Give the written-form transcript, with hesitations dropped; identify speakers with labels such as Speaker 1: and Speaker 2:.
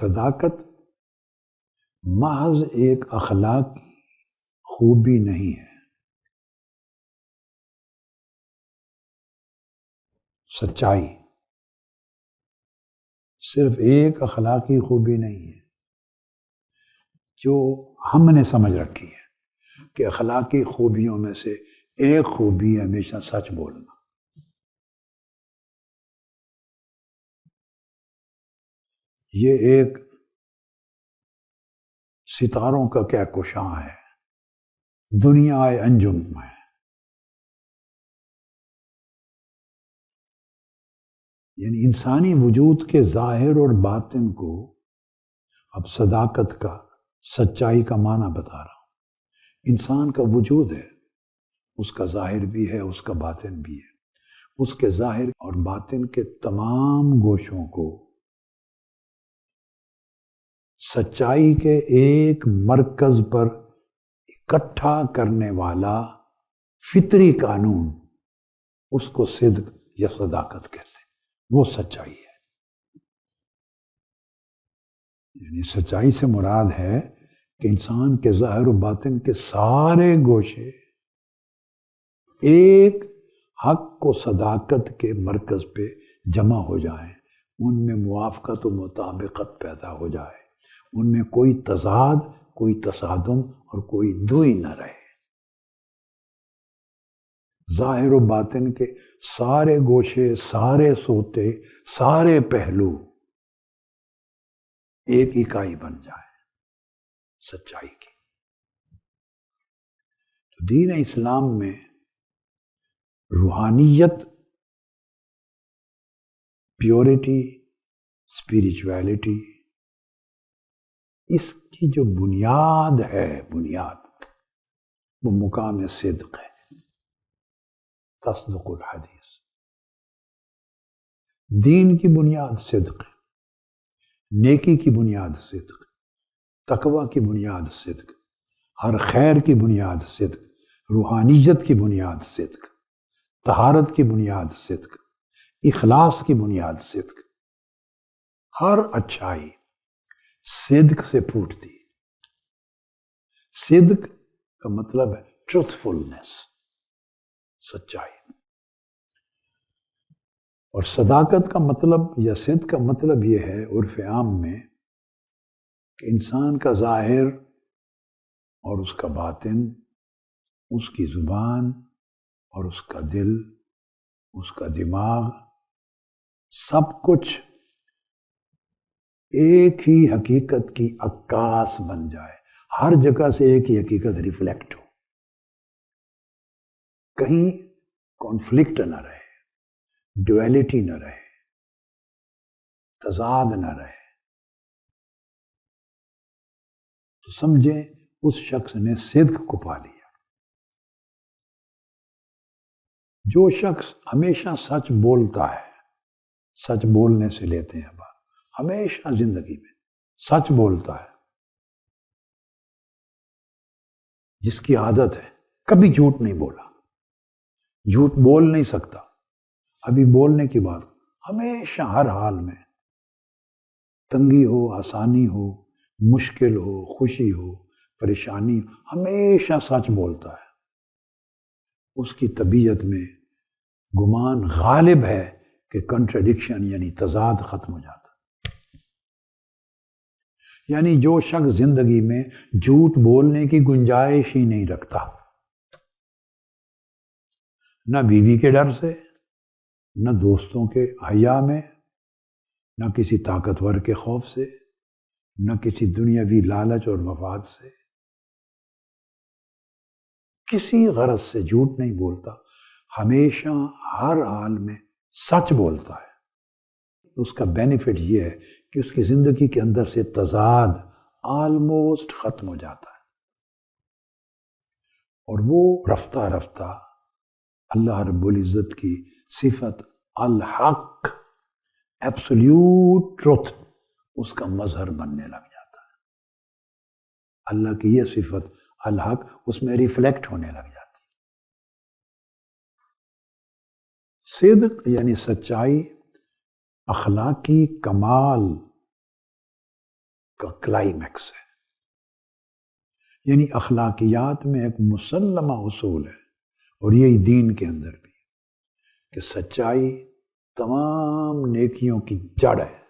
Speaker 1: صداقت محض ایک اخلاقی خوبی نہیں ہے، سچائی صرف ایک اخلاقی خوبی نہیں ہے جو ہم نے سمجھ رکھی ہے کہ اخلاقی خوبیوں میں سے ایک خوبی ہے ہمیشہ سچ بولنا۔ یہ ایک ستاروں کا کہکشاں ہے، دنیا انجم ہے۔ یعنی انسانی وجود کے ظاہر اور باطن کو اب صداقت کا، سچائی کا معنی بتا رہا ہوں۔ انسان کا وجود ہے، اس کا ظاہر بھی ہے، اس کا باطن بھی ہے۔ اس کے ظاہر اور باطن کے تمام گوشوں کو سچائی کے ایک مرکز پر اکٹھا کرنے والا فطری قانون، اس کو صدق یا صداقت کہتے ہیں، وہ سچائی ہے۔ یعنی سچائی سے مراد ہے کہ انسان کے ظاہر و باطن کے سارے گوشے ایک حق و صداقت کے مرکز پہ جمع ہو جائیں، ان میں موافقت و مطابقت پیدا ہو جائے، ان میں کوئی تضاد، کوئی تصادم اور کوئی دوئی نہ رہے۔ ظاہر و باطن کے سارے گوشے، سارے سوتے، سارے پہلو ایک اکائی بن جائے سچائی کی۔ تو دین اسلام میں روحانیت، پیورٹی، اسپریچویلٹی، اس کی جو بنیاد ہے، وہ مقام صدق ہے، تصدق الحدیث۔ دین کی بنیاد صدق ہے، نیکی کی بنیاد صدق، تقوی کی بنیاد صدق، ہر خیر کی بنیاد صدق، روحانیت کی بنیاد صدق، طہارت کی بنیاد صدق، اخلاص کی بنیاد صدق۔ ہر اچھائی صدق سے پھوٹتی۔ صدق کا مطلب ہے ٹروتھفلنس، سچائی۔ اور صداقت کا مطلب یا صدق کا مطلب یہ ہے عرف عام میں کہ انسان کا ظاہر اور اس کا باطن، اس کی زبان اور اس کا دل، اس کا دماغ، سب کچھ ایک ہی حقیقت کی عکاس بن جائے، ہر جگہ سے ایک ہی حقیقت ریفلیکٹ ہو، کہیں کانفلکٹ نہ رہے، ڈویلٹی نہ رہے، تضاد نہ رہے۔ تو سمجھیں اس شخص نے صدق کو پا لیا۔ جو شخص ہمیشہ سچ بولتا ہے، سچ بولنے سے لیتے ہیں بات، ہمیشہ زندگی میں سچ بولتا ہے، جس کی عادت ہے، کبھی جھوٹ نہیں بولا، جھوٹ بول نہیں سکتا، ابھی بولنے کی بات، ہمیشہ ہر حال میں، تنگی ہو، آسانی ہو، مشکل ہو، خوشی ہو، پریشانی ہو، ہمیشہ سچ بولتا ہے۔ اس کی طبیعت میں گمان غالب ہے کہ کنٹراڈکشن یعنی تضاد ختم ہو جاتا۔ یعنی جو شخص زندگی میں جھوٹ بولنے کی گنجائش ہی نہیں رکھتا، نہ بیوی کے ڈر سے، نہ دوستوں کے حیا میں، نہ کسی طاقتور کے خوف سے، نہ کسی دنیاوی لالچ اور مفاد سے، کسی غرض سے جھوٹ نہیں بولتا، ہمیشہ ہر حال میں سچ بولتا ہے۔ اس کا بینیفٹ یہ ہے کہ اس کی زندگی کے اندر سے تضاد آلموسٹ ختم ہو جاتا ہے، اور وہ رفتہ رفتہ اللہ رب العزت کی صفت الحق، ایبسولیوٹ ٹروتھ، اس کا مظہر بننے لگ جاتا ہے۔ اللہ کی یہ صفت الحق اس میں ریفلیکٹ ہونے لگ جاتی۔ صدق یعنی سچائی، اخلاقی کمال کا کلائمیکس ہے. یعنی اخلاقیات میں ایک مسلمہ اصول ہے، اور یہی دین کے اندر بھی، کہ سچائی تمام نیکیوں کی جڑ ہے.